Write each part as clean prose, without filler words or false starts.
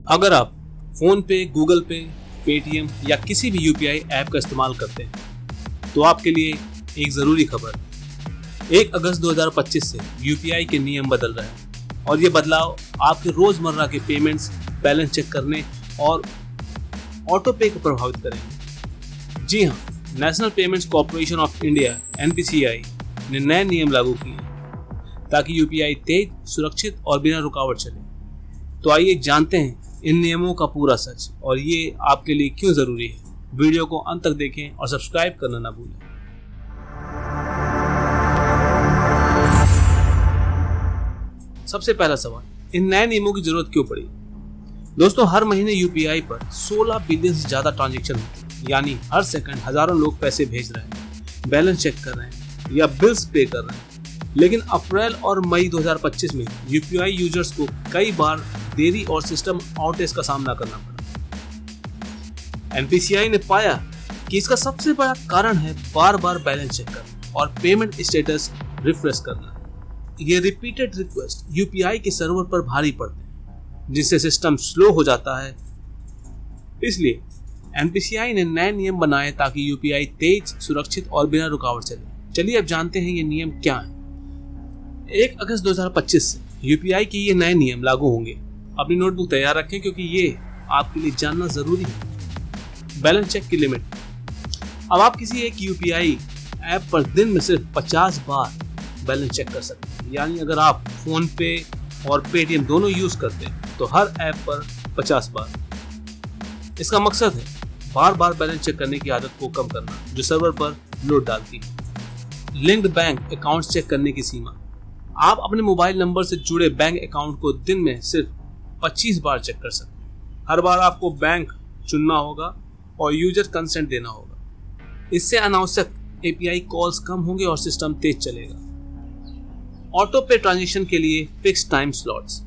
अगर आप फोन पे, गूगल पे, पेटीएम या किसी भी यूपीआई ऐप का इस्तेमाल करते हैं तो आपके लिए एक ज़रूरी खबर। 1 अगस्त 2025 से यूपीआई के नियम बदल रहे हैं और ये बदलाव आपके रोज़मर्रा के पेमेंट्स, बैलेंस चेक करने और ऑटो पे को प्रभावित करेंगे। जी हाँ, national payments corporation of India (NPCI) ने नए नियम लागू किए हैं ताकि यूपीआई तेज, सुरक्षित और बिना रुकावट चले। तो आइए जानते हैं इन नियमों का पूरा सच और ये आपके लिए क्यों ज़रूरी है। वीडियो को अंत तक देखें और सब्सक्राइब करना ना भूलें। सबसे पहला सवाल, इन नए नियमों की जरूरत क्यों पड़ी? दोस्तों, हर महीने यूपीआई पर 16 बिलियन से ज़्यादा ट्रांजैक्शन होते हैं, यानी हर सेकंड हजारों लोग पैसे भेज रहे हैं, बैलेंस चेक कर रहे हैं या बिल्स पे कर रहे हैं। लेकिन अप्रैल और मई 2025 में यूपीआई यूजर्स को कई बार देरी और सिस्टम आउटेज का सामना करना पड़ा। एनपीसीआई ने पाया कि इसका सबसे बड़ा कारण है बार बार बैलेंस चेक करना और पेमेंट स्टेटस रिफ्रेश करना। ये रिपीटेड रिक्वेस्ट यूपीआई के सर्वर पर भारी पड़ते हैं, जिससे सिस्टम स्लो हो जाता है। इसलिए एनपीसीआई ने नए नियम बनाए ताकि यूपीआई तेज, सुरक्षित और बिना रुकावट चले। चलिए अब जानते हैं ये नियम क्या है। 1 अगस्त 2025 से यूपीआई के ये नए नियम लागू होंगे। अपनी नोटबुक तैयार रखें क्योंकि ये आपके लिए जानना जरूरी है। बैलेंस चेक की लिमिट। अब आप किसी एक यूपीआई ऐप पर दिन में सिर्फ 50 बार बैलेंस चेक कर सकते हैं। यानी अगर आप फोन पे और पेटीएम दोनों यूज करते हैं तो हर ऐप पर 50 बार। इसका मकसद है बार बार बैलेंस चेक करने की आदत को कम करना, जो सर्वर पर लोड डालती है। लिंक्ड बैंक अकाउंट चेक करने की सीमा। आप अपने मोबाइल नंबर से जुड़े बैंक अकाउंट को दिन में सिर्फ 25 बार चेक कर सकते हैं। हर बार आपको बैंक चुनना होगा और यूजर कंसेंट देना होगा। इससे अनावश्यक एपीआई कॉल्स कम होंगे और सिस्टम तेज चलेगा। ऑटो पे ट्रांजैक्शन के लिए फिक्स टाइम स्लॉट्स।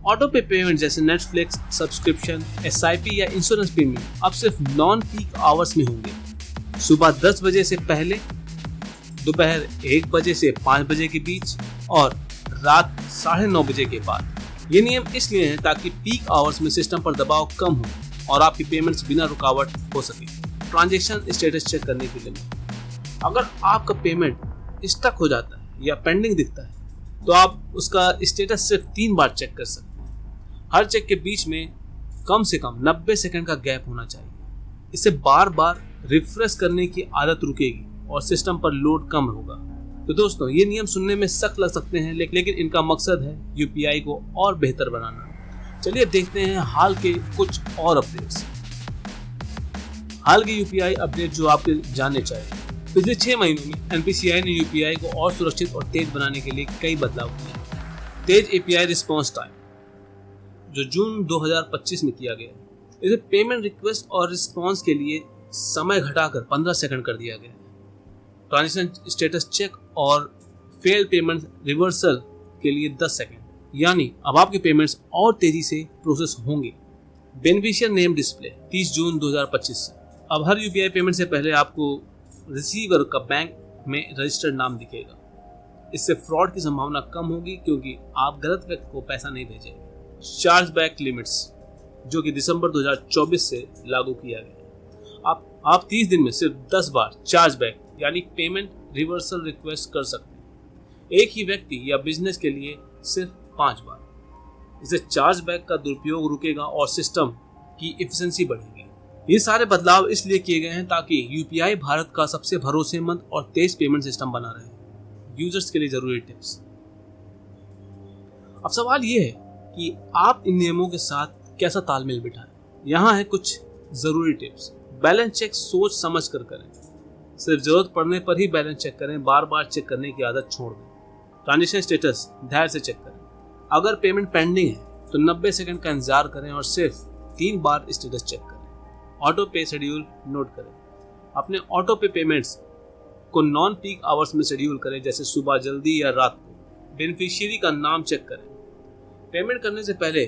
ऑटो पे पेमेंट जैसे नेटफ्लिक्स सब्सक्रिप्शन, एसआईपी या इंश्योरेंस पेमेंट अब सिर्फ नॉन पीक आवर्स में होंगे। सुबह 10 बजे से पहले, दोपहर 1 बजे से 5 बजे के बीच और रात 9:30 बजे के बाद। ये नियम इसलिए है ताकि पीक आवर्स में सिस्टम पर दबाव कम हो और आपकी पेमेंट्स बिना रुकावट हो सके। ट्रांजैक्शन स्टेटस चेक करने के लिए, अगर आपका पेमेंट स्टक हो जाता है या पेंडिंग दिखता है तो आप उसका स्टेटस सिर्फ 3 बार चेक कर सकते हैं। हर चेक के बीच में कम से कम 90 सेकंड का गैप होना चाहिए। इससे बार बार रिफ्रेश करने की आदत रुकेगी और सिस्टम पर लोड कम होगा। तो दोस्तों, ये नियम सुनने में सख्त लग सकते हैं, लेकिन इनका मकसद है यूपीआई को और बेहतर बनाना। चलिए देखते हैं हाल के कुछ और अपडेट्स। हाल के यूपीआई अपडेट जो आपके जानने चाहिए। पिछले 6 महीनों में एनपीसीआई ने यूपीआई को और सुरक्षित और तेज बनाने के लिए कई बदलाव किए। तेज एपीआई रिस्पॉन्स टाइम, जो जून 2025 में किया गया है, इसे पेमेंट रिक्वेस्ट और रिस्पॉन्स के लिए समय घटाकर 15 सेकंड कर दिया गया है। ट्रांजैक्शन स्टेटस चेक और फेल पेमेंट रिवर्सल के लिए 10 सेकंड, यानी अब आपके पेमेंट्स और तेजी से प्रोसेस होंगे। बेनिफिशियर नेम डिस्प्ले 30 जून 2025 से। अब हर यूपीआई पेमेंट से पहले आपको रिसीवर का बैंक में रजिस्टर्ड नाम दिखेगा। इससे फ्रॉड की संभावना कम होगी क्योंकि आप गलत व्यक्ति को पैसा नहीं भेजेंगे। चार्ज बैक लिमिट्स, जो कि दिसंबर 2024 से लागू किया गया है। आप 30 दिन में सिर्फ 10 बार चार्ज बैक यानी पेमेंट रिवर्सल रिक्वेस्ट कर सकते हैं। एक ही व्यक्ति या बिजनेस के लिए सिर्फ 5 बार। इससे चार्ज बैक का दुरुपयोग रुकेगा और सिस्टम की एफिशिएंसी बढ़ेगी। ये सारे बदलाव इसलिए किए गए हैं ताकि यूपीआई भारत का सबसे भरोसेमंद और तेज पेमेंट सिस्टम बना रहे। यूजर्स के लिए जरूरी टिप्स। अब सवाल ये है कि आप इन नियमों के साथ कैसा तालमेल बिठाएं। यहाँ है कुछ जरूरी टिप्स। बैलेंस चेक सोच समझ कर करें। सिर्फ जरूरत पड़ने पर ही बैलेंस चेक करें, बार बार चेक करने की आदत छोड़ दें। ट्रांजैक्शन स्टेटस धैर्य से चेक करें। अगर पेमेंट पेंडिंग है तो 90 सेकंड का इंतजार करें और सिर्फ 3 बार स्टेटस चेक करें। ऑटो पे शेड्यूल नोट करें। अपने ऑटो पे पेमेंट्स को नॉन पीक आवर्स में शेड्यूल करें, जैसे सुबह जल्दी या रात को। बेनिफिशियरी का नाम चेक करें। पेमेंट करने से पहले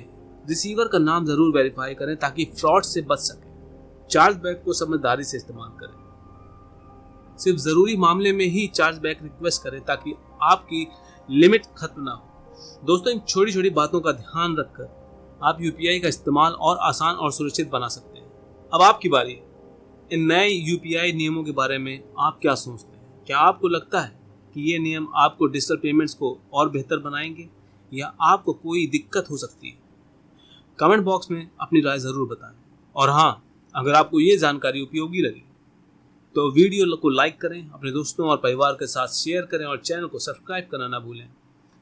रिसीवर का नाम जरूर वेरीफाई करें ताकि फ्रॉड से बच सके। चार्ज बैक को समझदारी से इस्तेमाल करें। सिर्फ जरूरी मामले में ही चार्ज बैक रिक्वेस्ट करें ताकि आपकी लिमिट खत्म ना हो। दोस्तों, इन छोटी छोटी बातों का ध्यान रखकर आप यूपीआई का इस्तेमाल और आसान और सुरक्षित बना सकते हैं। अब आपकी बारी। इन नए यूपीआई नियमों के बारे में आप क्या सोचते हैं? क्या आपको लगता है कि ये नियम आपको डिजिटल पेमेंट्स को और बेहतर बनाएंगे या आपको कोई दिक्कत हो सकती है? कमेंट बॉक्स में अपनी राय ज़रूर बताएं। और हाँ, अगर आपको ये जानकारी उपयोगी लगी तो वीडियो को लाइक करें, अपने दोस्तों और परिवार के साथ शेयर करें और चैनल को सब्सक्राइब करना ना भूलें।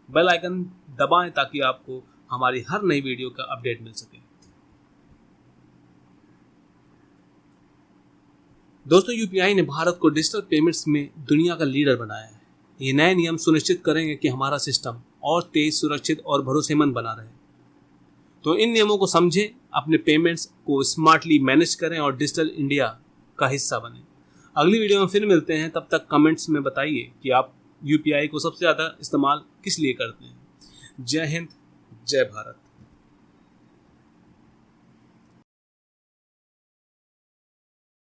बेल आइकन दबाएं ताकि आपको हमारी हर नई वीडियो का अपडेट मिल सके। दोस्तों, यूपीआई ने भारत को डिजिटल पेमेंट्स में दुनिया का लीडर बनाया है। ये नए नियम सुनिश्चित करेंगे कि हमारा सिस्टम और तेज, सुरक्षित और भरोसेमंद बना रहे। तो इन नियमों को समझें, अपने पेमेंट्स को स्मार्टली मैनेज करें और डिजिटल इंडिया का हिस्सा बने। अगली वीडियो में फिर मिलते हैं। तब तक कमेंट्स में बताइए कि आप यूपीआई को सबसे ज़्यादा इस्तेमाल किस लिए करते हैं। जय हिंद, जय भारत।